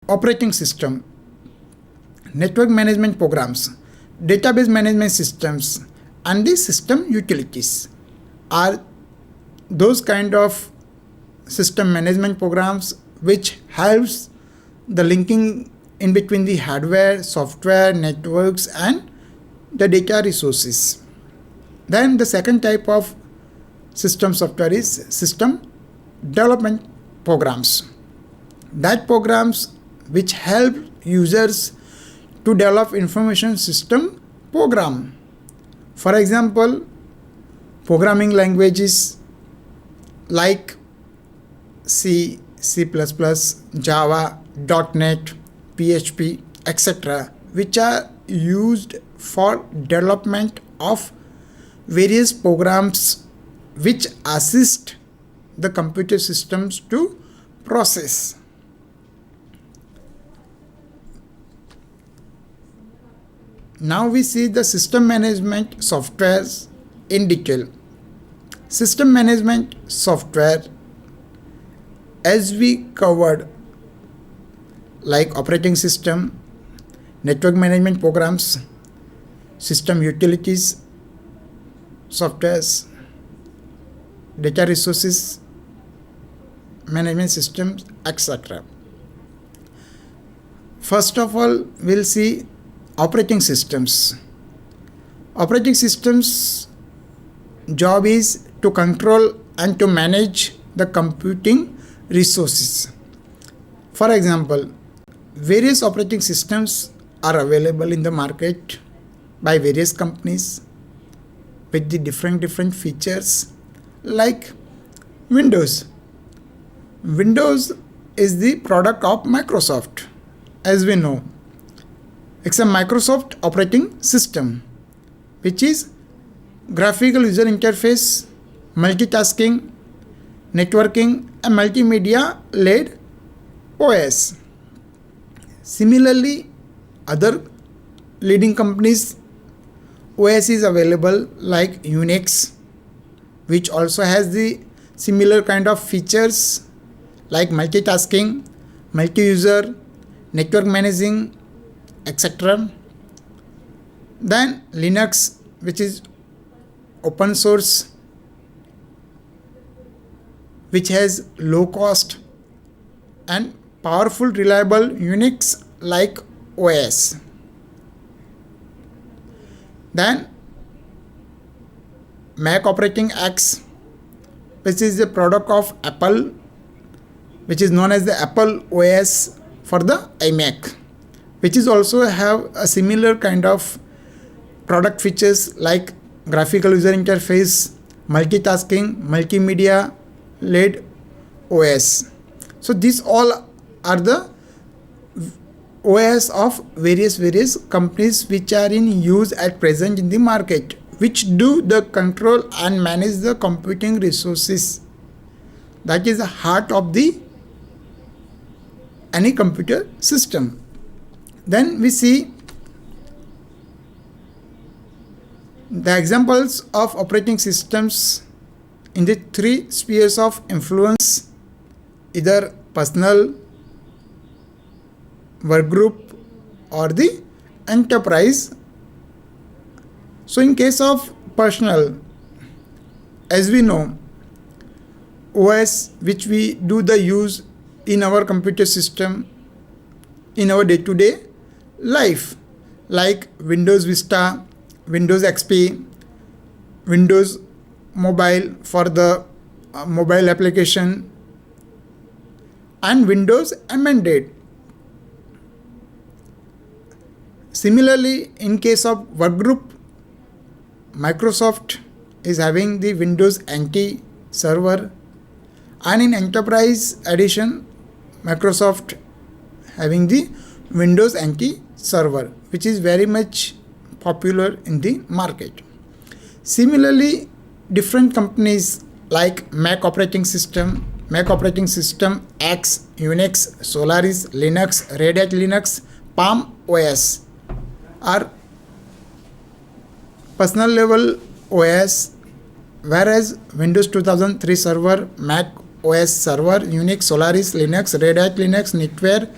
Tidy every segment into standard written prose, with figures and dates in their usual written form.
operating system, network management programs, database management systems, and the system utilities are those kind of system management programs which helps the linking in between the hardware, software, networks, and the data resources. Then the second type of system software is system development programs. That programs which help users to develop information system program. For example, programming languages like C, C++, Java, .NET, PHP, etc., which are used for development of various programs which assist the computer systems to process. Now we see the system management softwares in detail. System management software, as we covered, like operating system, network management programs, system utilities, softwares, data resources, management systems, etc. First of all, we'll see operating systems. Operating systems job is to control and to manage the computing resources. For example, various operating systems are available in the market by various companies with the different features, like Windows. Windows is the product of Microsoft, as we know. It's a Microsoft operating system which is graphical user interface, multitasking, networking, and multimedia led OS. Similarly, other leading companies OS is available like Unix, which also has the similar kind of features like multitasking, multi-user, network managing, etc. Then Linux, which is open source, which has low cost and powerful reliable Unix like OS. Then Mac operating X, which is the product of Apple, which is known as the Apple OS for the iMac, which is also have a similar kind of product features like graphical user interface, multitasking, multimedia led OS. So these all are the OS of various companies which are in use at present in the market, which do the control and manage the computing resources. That is the heart of the any computer system. Then we see the examples of operating systems in the three spheres of influence, either personal, work group, or the enterprise. So in case of personal, as we know, OS which we do the use in our computer system in our day-to-day life, like Windows Vista, Windows XP, Windows Mobile for the mobile application, and Windows Embedded. Similarly, in case of workgroup, Microsoft is having the Windows NT server, and in enterprise edition, Microsoft having the Windows NT server, which is very much popular in the market. Similarly, different companies like Mac operating system X, Unix, Solaris, Linux, Red Hat Linux, Palm OS are personal level OS, whereas Windows 2003 server, Mac OS server, Unix, Solaris, Linux, Red Hat Linux, NetWare,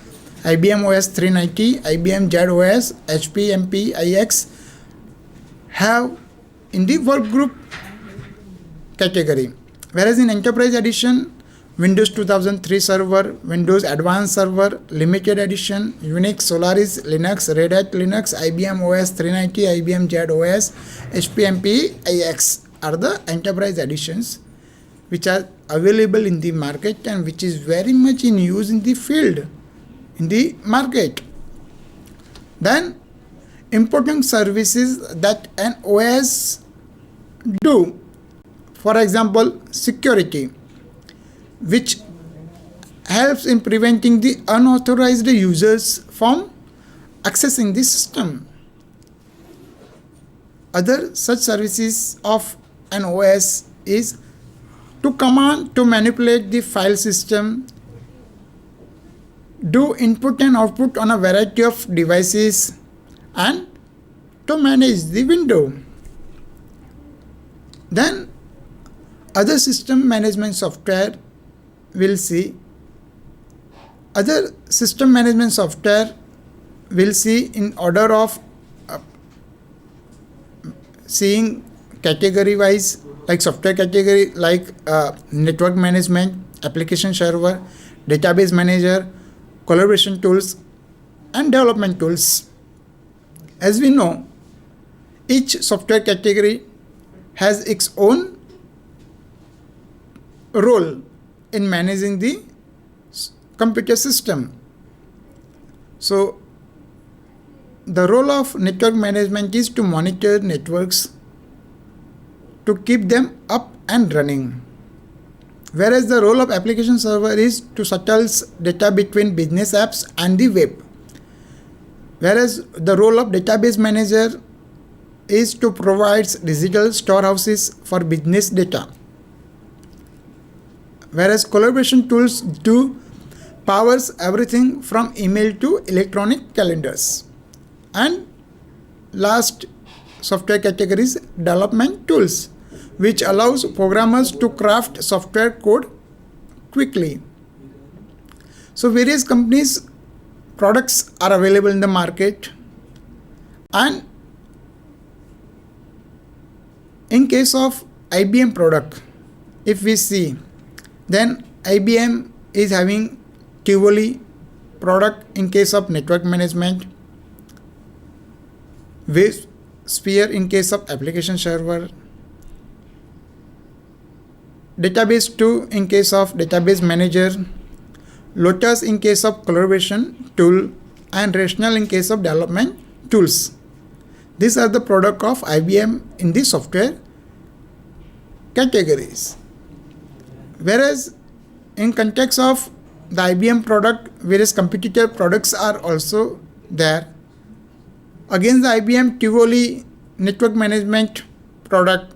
IBM OS 390, IBM Z OS, HP MP iX have in the workgroup category. Whereas in Enterprise Edition, Windows 2003 Server, Windows Advanced Server, Limited Edition, Unix, Solaris, Linux, Red Hat Linux, IBM OS 390, IBM Z OS, HP MP iX are the Enterprise Editions which are available in the market and which is very much in use in the field, in the market. Then important services that an OS do, for example, security, which helps in preventing the unauthorized users from accessing the system. Other such services of an OS is to command to manipulate the file system, do input and output on a variety of devices, and to manage the window. Then other system management software will see. Other system management software will see in order of seeing category wise, like software category like network management, application server, database manager, collaboration tools, and development tools. As we know, each software category has its own role in managing the computer system. So the role of network management is to monitor networks to keep them up and running, whereas the role of application server is to shuttle data between business apps and the web, whereas the role of database manager is to provide digital storehouses for business data, whereas collaboration tools do powers everything from email to electronic calendars. And last software category is development tools, which allows programmers to craft software code quickly. So various companies products are available in the market, and in case of IBM product, if we see, then IBM is having Tivoli product in case of network management, WebSphere in case of application server, Database 2 in case of database manager, Lotus in case of collaboration tool, and Rational in case of development tools. These are the product of IBM in the software categories. Whereas in context of the IBM product, various competitor products are also there. Against the IBM Tivoli network management product,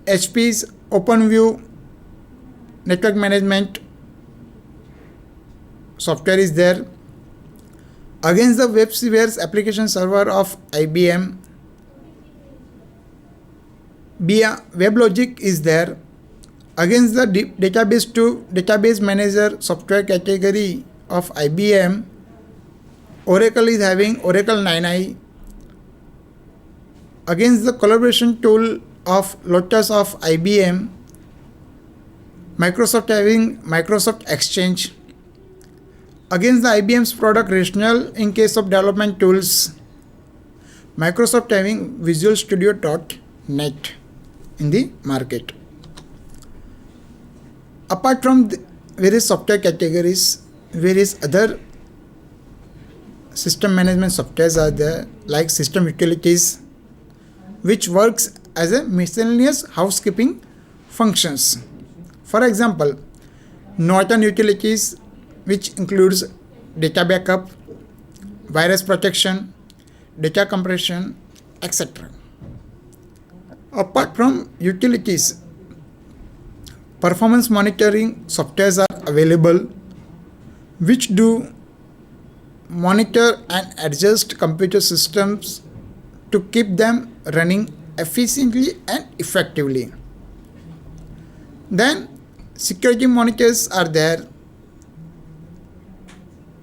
HP's OpenView network management software is there. Against the WebSphere's application server of IBM, WebLogic is there. Against the Database 2 database manager software category of IBM, Oracle is having Oracle 9i. Against the collaboration tool of Lotus of IBM, Microsoft having Microsoft Exchange. Against the IBM's product Rational in case of development tools, Microsoft having Visual Studio.net in the market. Apart from the various software categories, various other system management softwares are there, like system utilities, which works as a miscellaneous housekeeping functions. For example, Norton Utilities, which includes data backup, virus protection, data compression, etc. Apart from utilities, performance monitoring softwares are available, which do monitor and adjust computer systems to keep them running efficiently and effectively. Then security monitors are there,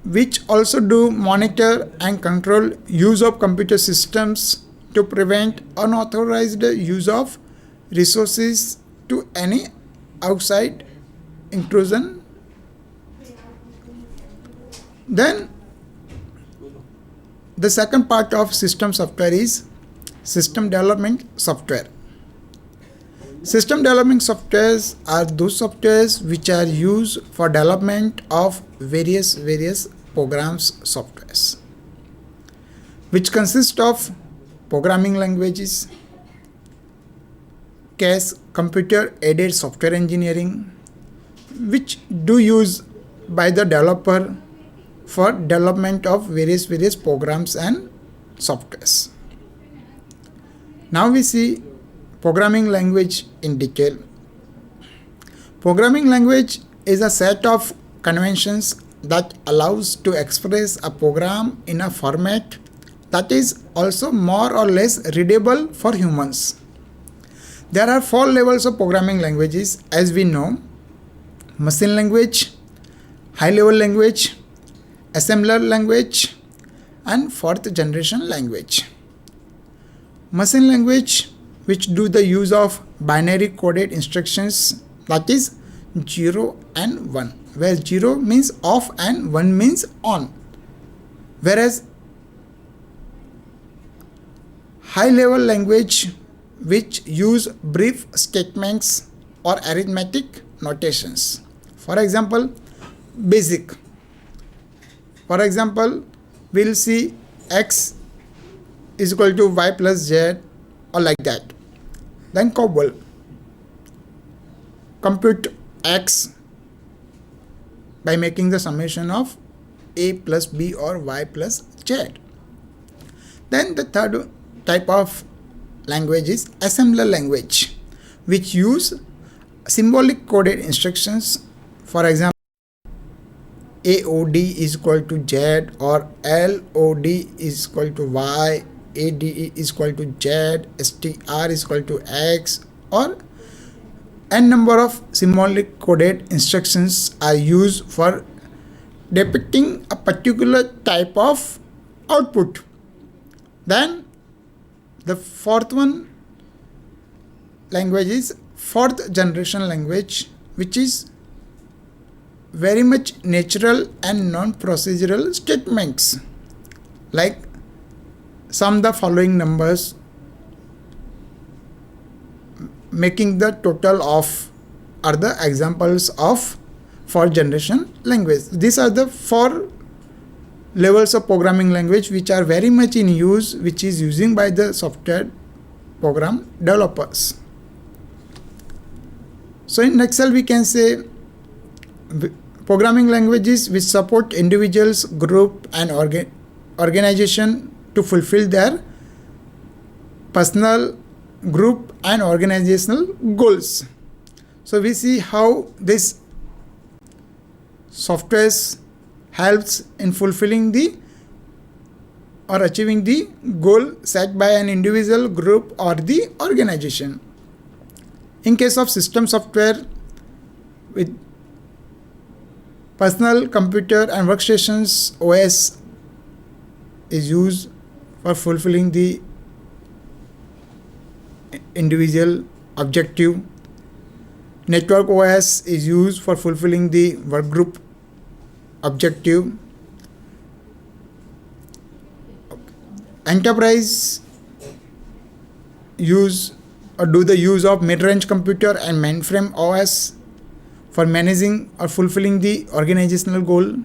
which also do monitor and control use of computer systems to prevent unauthorized use of resources to any outside intrusion. Then the second part of system software is system development software. System development softwares are those softwares which are used for development of various programs softwares, which consist of programming languages, CAS, computer aided software engineering, which do use by the developer for development of various programs and softwares. Now we see programming language in detail. Programming language is a set of conventions that allows to express a program in a format that is also more or less readable for humans. There are 4 levels of programming languages as we know: machine language, high level language, assembler language, and 4th generation language. Machine language, which do the use of binary coded instructions, that is 0 and 1, where 0 means off and 1 means on. Whereas high level language, which use brief statements or arithmetic notations. For example, basic. For example, we'll see x is equal to y plus z, or like that. Then COBOL, compute x by making the summation of a plus b or y plus z. Then the third type of language is assembler language, which use symbolic coded instructions. For example, AOD is equal to Z, or LOD is equal to Y, ADE is equal to Z, STR is equal to X, or n number of symbolic coded instructions are used for depicting a particular type of output. Then the 4th one language is 4th generation language, which is very much natural and non-procedural statements, like sum the following numbers, making the total of, are the examples of 4th generation language. These are the 4 levels of programming language which are very much in use, which is using by the software program developers. So in Excel we can say programming languages which support individuals, group and organization to fulfill their personal, group and organizational goals. So we see how this software helps in fulfilling the or achieving the goal set by an individual, group or the organization. In case of system software, with personal computer and workstations, OS is used for fulfilling the individual objective. Network OS is used for fulfilling the workgroup objective. Enterprise use or do the use of mid-range computer and mainframe OS for managing or fulfilling the organizational goal.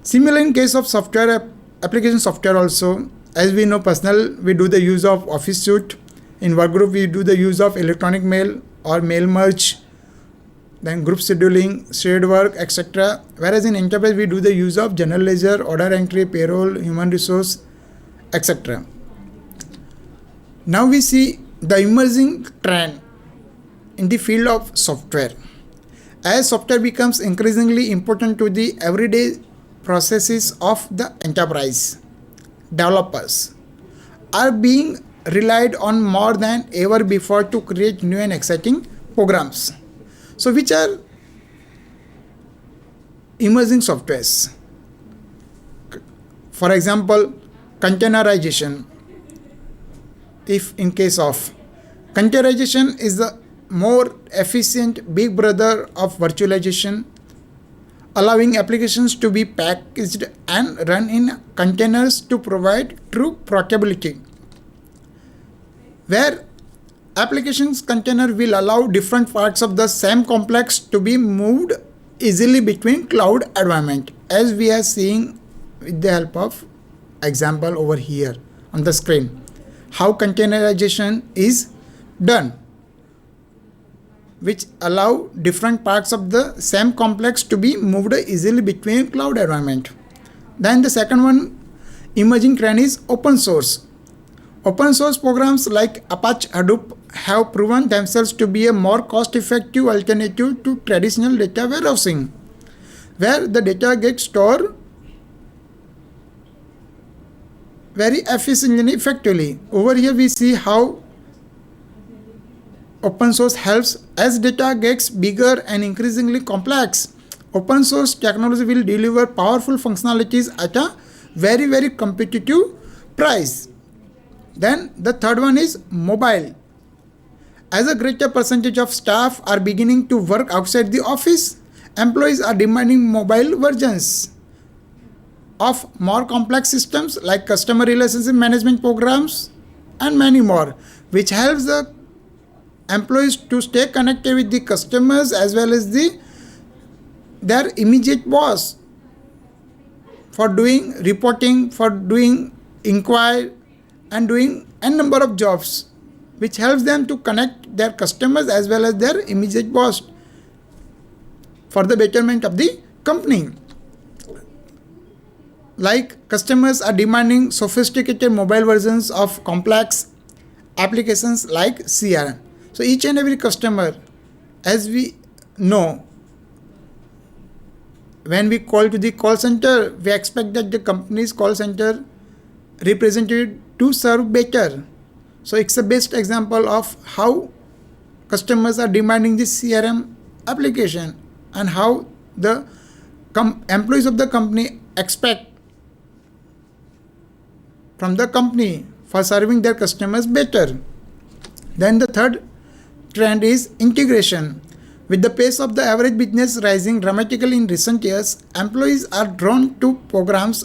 Similar in case of software, application software also, as we know, personal we do the use of Office Suite. In workgroup we do the use of electronic mail or mail merge, then group scheduling, shared work, etc. Whereas in enterprise we do the use of general ledger, order entry, payroll, human resource, etc. Now we see the emerging trend in the field of software. As software becomes increasingly important to the everyday processes of the enterprise, developers are being relied on more than ever before to create new and exciting programs. So which are emerging softwares? For example, containerization. If in case of containerization is the more efficient big brother of virtualization, allowing applications to be packaged and run in containers to provide true portability. Where applications container will allow different parts of the same complex to be moved easily between cloud environment, as we are seeing with the help of example over here on the screen, how containerization is done, which allow different parts of the same complex to be moved easily between cloud environment. Then the second one, emerging trend is open source. Open source programs like Apache Hadoop have proven themselves to be a more cost-effective alternative to traditional data warehousing, where the data gets stored very efficiently and effectively. Over here we see how open source helps as data gets bigger and increasingly complex. Open source technology will deliver powerful functionalities at a very competitive price. Then the third one is mobile. As a greater percentage of staff are beginning to work outside the office, employees are demanding mobile versions of more complex systems like customer relationship management programs and many more, which helps the employees to stay connected with the customers as well as their immediate boss for doing reporting, for doing inquiry and doing n number of jobs, which helps them to connect their customers as well as their immediate boss for the betterment of the company. Like customers are demanding sophisticated mobile versions of complex applications like CRM. So each and every customer, as we know, when we call to the call center, we expect that the company's call center representative to serve better. So it's the best example of how customers are demanding this CRM application and how the employees of the company expect from the company for serving their customers better. Then the third trend is integration. With the pace of the average business rising dramatically in recent years, employees are drawn to programs